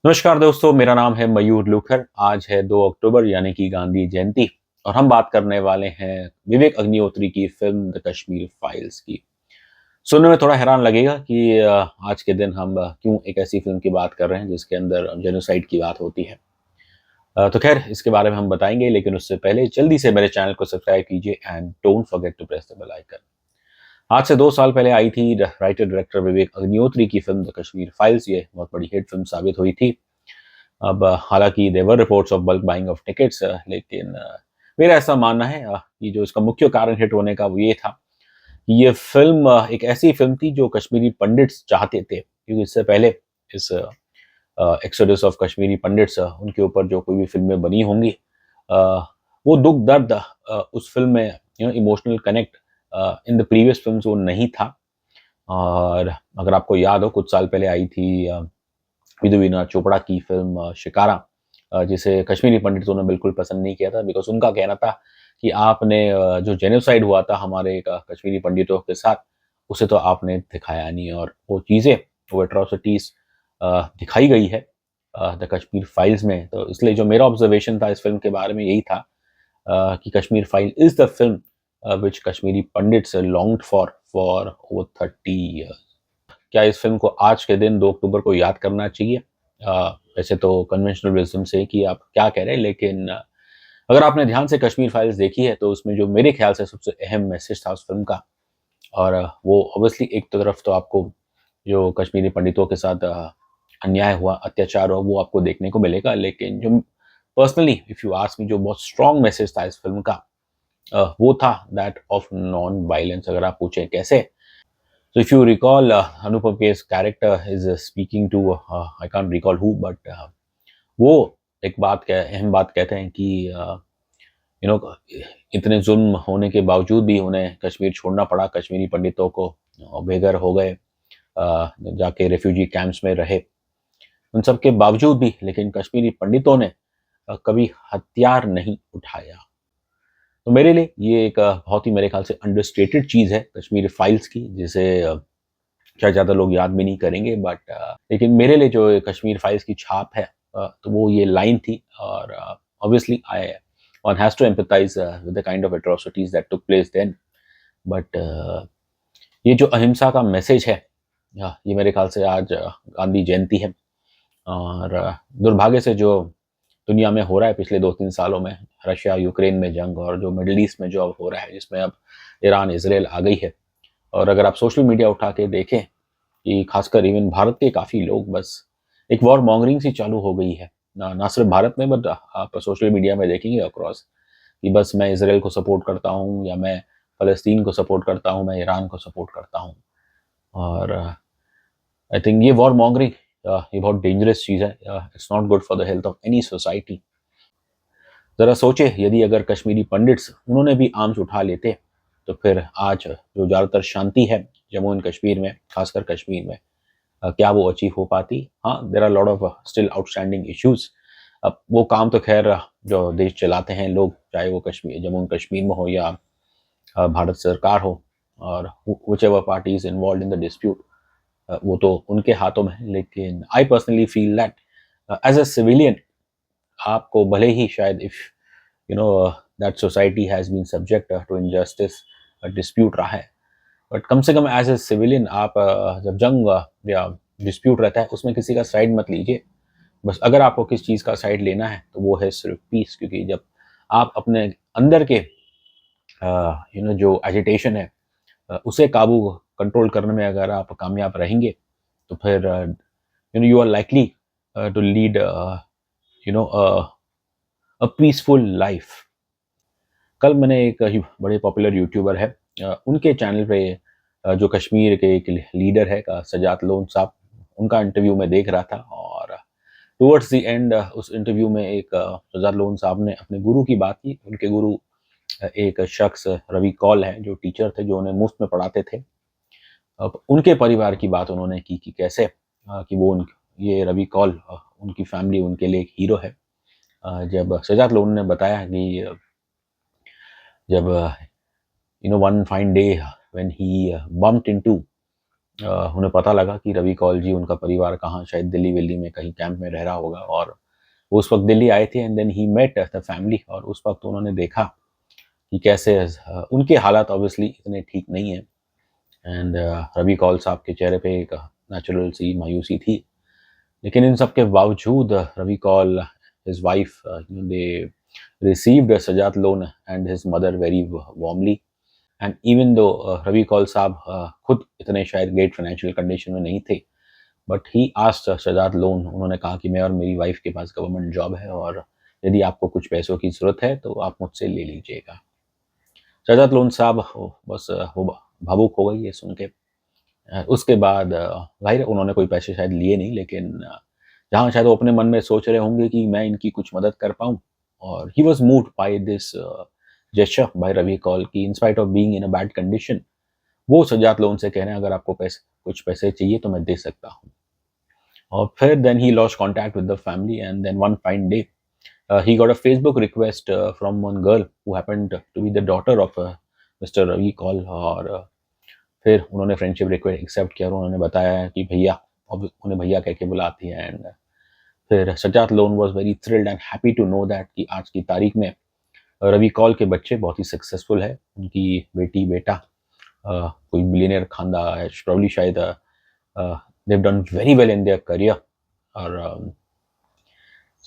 नमस्कार दोस्तों, मेरा नाम है मयूर लुखर। आज है 2 अक्टूबर यानी कि गांधी जयंती और हम बात करने वाले हैं विवेक अग्निहोत्री की फ़िल्म द कश्मीर फाइल्स की। सुनने में थोड़ा हैरान लगेगा कि आज के दिन हम क्यों एक ऐसी फ़िल्म की बात कर रहे हैं जिसके अंदर जेनोसाइड की बात होती है। तो ख़ैर इसके बारे में हम बताएँगे, लेकिन उससे पहले जल्दी से मेरे चैनल को सब्सक्राइब कीजिए and don't forget to press the bell icon. आज से 2 साल पहले आई थी राइटर डायरेक्टर विवेक अग्निहोत्री की फ़िल्म द कश्मीर फाइल्स। ये बहुत बड़ी हिट फ़िल्म साबित हुई थी। अब हालाँकि there were reports of bulk buying of tickets, लेकिन मेरा ऐसा मानना है कि जो इसका मुख्य कारण हिट होने का वो ये था कि ये फ़िल्म एक ऐसी फ़िल्म थी जो कश्मीरी पंडित्स चाहते थे, क्योंकि इससे पहले इस एक्सोडस ऑफ कश्मीरी पंडित्स उनके ऊपर जो कोई भी फ़िल्में बनी होंगी, अ, वो दुःख दर्द उस फ़िल्म में emotional connect in the previous films वो नहीं था। और अगर आपको याद हो कुछ साल पहले आई थी विधु चोपड़ा की फ़िल्म शिकारा, जिसे कश्मीरी पंडितों ने बिल्कुल पसंद नहीं किया था बिकॉज़ उनका कहना था कि आपने जो जेनोसाइड हुआ था हमारे कश्मीरी पंडितों के साथ, उसे तो आपने दिखाया नहीं और वो चीज़ें, वो एट्रोसिटीज़ दिखाई गई है द कश्मीर फाइल्स में। तो इसलिए जो मेरा ऑब्ज़र्वेशन था इस फ़िल्म के बारे में यही था कि Kashmir file is the film which Kashmiri pandits longed for over 30 years. क्या इस फ़िल्म को आज के दिन 2 अक्टूबर को याद करना चाहिए? वैसे तो कन्वेंशनल विज़डम से कि आप क्या कह रहे हैं, लेकिन अगर आपने ध्यान से कश्मीर फाइल्स देखी है, तो उसमें जो मेरे ख़्याल से सबसे अहम मैसेज था उस फ़िल्म का, और वो ऑब्वियसली एक तरफ तो आपको जो कश्मीरी पंडितों के साथ अन्याय हुआ, अत्याचार हुआ, वो आपको देखने को मिलेगा। लेकिन जो personally if you ask me, जो बहुत स्ट्रॉन्ग मैसेज था इस फ़िल्म का, वो था दैट ऑफ नॉन वायलेंस। अगर आप पूछें कैसे? So if you recall, Anupam Kher's character is speaking to I can't recall who, but वो एक बात अहम बात कहते हैं कि यू नो इतने जुल्म होने के बावजूद भी उन्हें कश्मीर छोड़ना पड़ा। कश्मीरी पंडितों को बेघर हो गए, जाके रेफ्यूजी कैंप्स में रहे। उन सब के बावजूद भी लेकिन कश्मीरी पंडितों ने कभी हथियार नहीं उठाया। तो मेरे लिए ये एक बहुत ही मेरे ख्याल से अंडरस्टेटेड चीज़ है कश्मीर फाइल्स की, जिसे शायद ज़्यादा लोग याद भी नहीं करेंगे, बट लेकिन मेरे लिए जो कश्मीर फाइल्स की छाप है, तो वो ये लाइन थी। और obviously I one has to empathise with the kind of atrocities that took place then, but ये जो अहिंसा का मैसेज है, ये मेरे ख्याल से आज गांधी जयंती है। और दुर्भाग्य से जो दुनिया में हो रहा है पिछले 2-3 सालों में, रशिया यूक्रेन में जंग और जो मिडल ईस्ट में जो अब हो रहा है, जिसमें अब ईरान इज़राइल आ गई है, और अगर आप सोशल मीडिया उठा के देखें कि खासकर इवन भारत के काफ़ी लोग, बस एक वॉर मॉन्गरिंग सी चालू हो गई है। ना सिर्फ भारत में, बट आप सोशल मीडिया में देखेंगे अक्रॉस कि बस मैं इसराइल को सपोर्ट करता हूँ, या मैं फ़लस्तीन को सपोर्ट करता हूँ, मैं ईरान को सपोर्ट करता हूँ। और आई थिंक ये वॉर मॉन्गरिंग ये बहुत डेंजरस चीज़ है। It's not good for the health of any society. ज़रा सोचे, यदि अगर कश्मीरी पंडित्स उन्होंने भी आर्म्स उठा लेते, तो फिर आज जो ज़्यादातर शांति है जम्मू एंड कश्मीर में, खासकर कश्मीर में, क्या वो अचीव हो पाती? हाँ, there are lot of still outstanding issues. अब वो काम तो ख़ैर जो देश चलाते हैं लोग, चाहे वो कश्मीर जम्मू एंड कश्मीर में हो या भारत सरकार हो, और whichever party is involved in the dispute, वो तो उनके हाथों में है। लेकिन I personally feel that as a civilian, आपको भले ही शायद if you know that society has been subject to injustice, dispute रहा है, बट कम से कम एज ए सिविलियन आप जब जंग या डिस्प्यूट रहता है, उसमें किसी का साइड मत लीजिए। बस अगर आपको किस चीज़ का साइड लेना है, तो वो है सिर्फ पीस। क्योंकि जब आप अपने अंदर के जो एजिटेशन है, उसे काबू कंट्रोल करने में अगर आप कामयाब रहेंगे, तो फिर you are likely to lead a peaceful life. कल मैंने एक बड़े पॉपुलर यूट्यूबर है, उनके चैनल पे जो कश्मीर के एक लीडर है का सजात लोन साहब, उनका इंटरव्यू मैं देख रहा था। और टुवर्ड्स द एंड उस इंटरव्यू में एक सजात लोन साहब ने अपने गुरु की बात की। उनके गुरु एक शख्स रवि कौल है, जो टीचर थे, जो उन्हें मुफ्त में पढ़ाते थे। अब उनके परिवार की बात उन्होंने की कि कैसे कि ये रवि कौल, उनकी फैमिली उनके लिए एक हीरो है। जब सजात लोन ने बताया कि जब one fine day when he bumped into उन्हें पता लगा कि रवि कौल जी, उनका परिवार कहाँ, शायद दिल्ली विल्ली में कहीं कैंप में रह रहा होगा, और वो उस वक्त दिल्ली आए थे। And then he met the family, और उस वक्त उन्होंने देखा कि कैसे उनके हालात ऑब्वियसली इतने ठीक नहीं है। एंड रवि कौल साहब के चेहरे पे एक नेचुरल सी मायूसी थी, लेकिन इन सब के बावजूद Ravi Kaul, his wife, they received Sajat loan and his mother very warmly. And even though Ravi Kaul साहब खुद इतने शायद ग्रेट फाइनेंशियल कंडीशन में नहीं थे, but he asked Shahzad Lone. उन्होंने कहा कि मैं और मेरी वाइफ के पास गवर्नमेंट जॉब है, और यदि आपको कुछ पैसों की ज़रूरत है तो आप मुझसे ले लीजिएगा। शहजाद लोन साहब बस वो भावुक हो गई ये सुन के। उसके बाद जाहिर है उन्होंने कोई पैसे शायद लिए नहीं, लेकिन जहाँ शायद वो अपने मन में सोच रहे होंगे कि मैं इनकी कुछ मदद कर पाऊँ, और he was moved by this gesture by Ravi Kaul की, in spite of being in a bad condition, वो सजात लोन से कह रहे हैं अगर आपको कुछ पैसे चाहिए तो मैं दे सकता हूँ। और फिर then he lost contact with the family, and then one fine day he got a Facebook request from one girl who happened to be the daughter of Mr. Ravi Kaul, और फिर उन्होंने फ्रेंडशिप रिक्वेस्ट एक्सेप्ट किया, और उन्होंने बताया कि भैया, और उन्हें भैया कह के बुलाती है। एंड फिर Sajad Lone was very thrilled and happy to know that कि आज की तारीख में रवि कौल के बच्चे बहुत ही सक्सेसफुल है, उनकी बेटी बेटा कोई मिलियनियर खानदान है, प्रॉब्ली शायद they've done very well in their career। और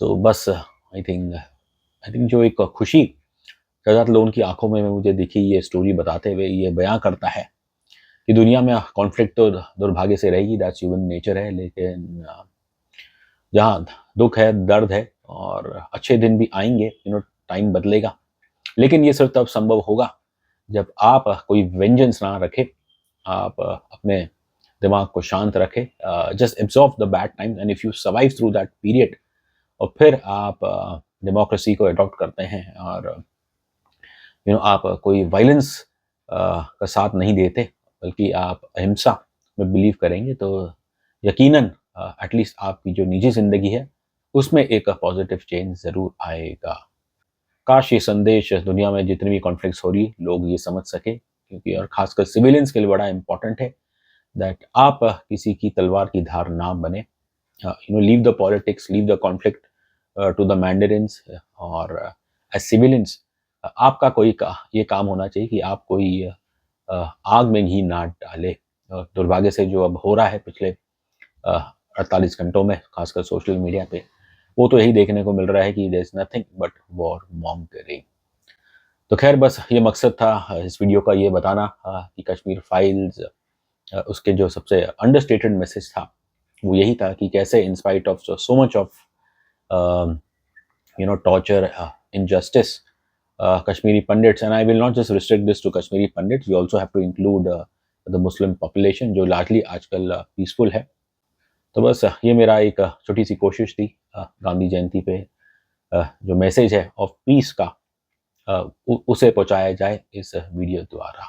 सो बस आई थिंक जो एक खुशी शहजाद लोन की आंखों में मुझे दिखी ये स्टोरी बताते हुए, ये बयां करता है कि दुनिया में कॉन्फ्लिक्ट तो दुर्भाग्य से रहेगी, दैट्स ह्यूमन नेचर है, लेकिन जहाँ दुख है, दर्द है, और अच्छे दिन भी आएंगे, टाइम बदलेगा, लेकिन ये सिर्फ तब संभव होगा जब आप कोई वेंजेंस ना रखे, आप अपने दिमाग को शांत रखें, just absorb the bad time, and if you survive through that period, और फिर आप डेमोक्रेसी को अडॉप्ट करते हैं, और आप कोई वायलेंस का साथ नहीं देते, बल्कि आप अहिंसा में बिलीव करेंगे, तो यकीनन एटलीस्ट आपकी जो निजी ज़िंदगी है उसमें एक पॉजिटिव चेंज ज़रूर आएगा। काश ये संदेश दुनिया में जितनी भी कॉन्फ्लिक्ट्स हो रही लोग ये समझ सके, क्योंकि और खासकर सिविलियंस के लिए बड़ा इंपॉर्टेंट है दैट आप किसी की तलवार की धार ना बने। Leave the politics, leave the conflict to the mandarins, और एज सिविलियंस आपका ये काम होना चाहिए कि आप कोई आग में घी ना डाले। दुर्भाग्य से जो अब हो रहा है पिछले 48 घंटों में, खासकर सोशल मीडिया पे, वो तो यही देखने को मिल रहा है कि there is nothing but warmongering. तो खैर बस ये मकसद था इस वीडियो का, ये बताना कि कश्मीर फाइल्स, उसके जो सबसे अंडरस्टेटेड मैसेज था वो यही था कि कैसे इन spite of so much of torture, injustice, Kashmiri Pandits, and I will not just restrict this to Kashmiri Pandits, we also have to include the Muslim population जो largely आजकल peaceful है। तो बस ये मेरा एक छोटी सी कोशिश थी गांधी जयंती पे जो मैसेज है ऑफ पीस का उसे पहुंचाया जाए इस वीडियो द्वारा।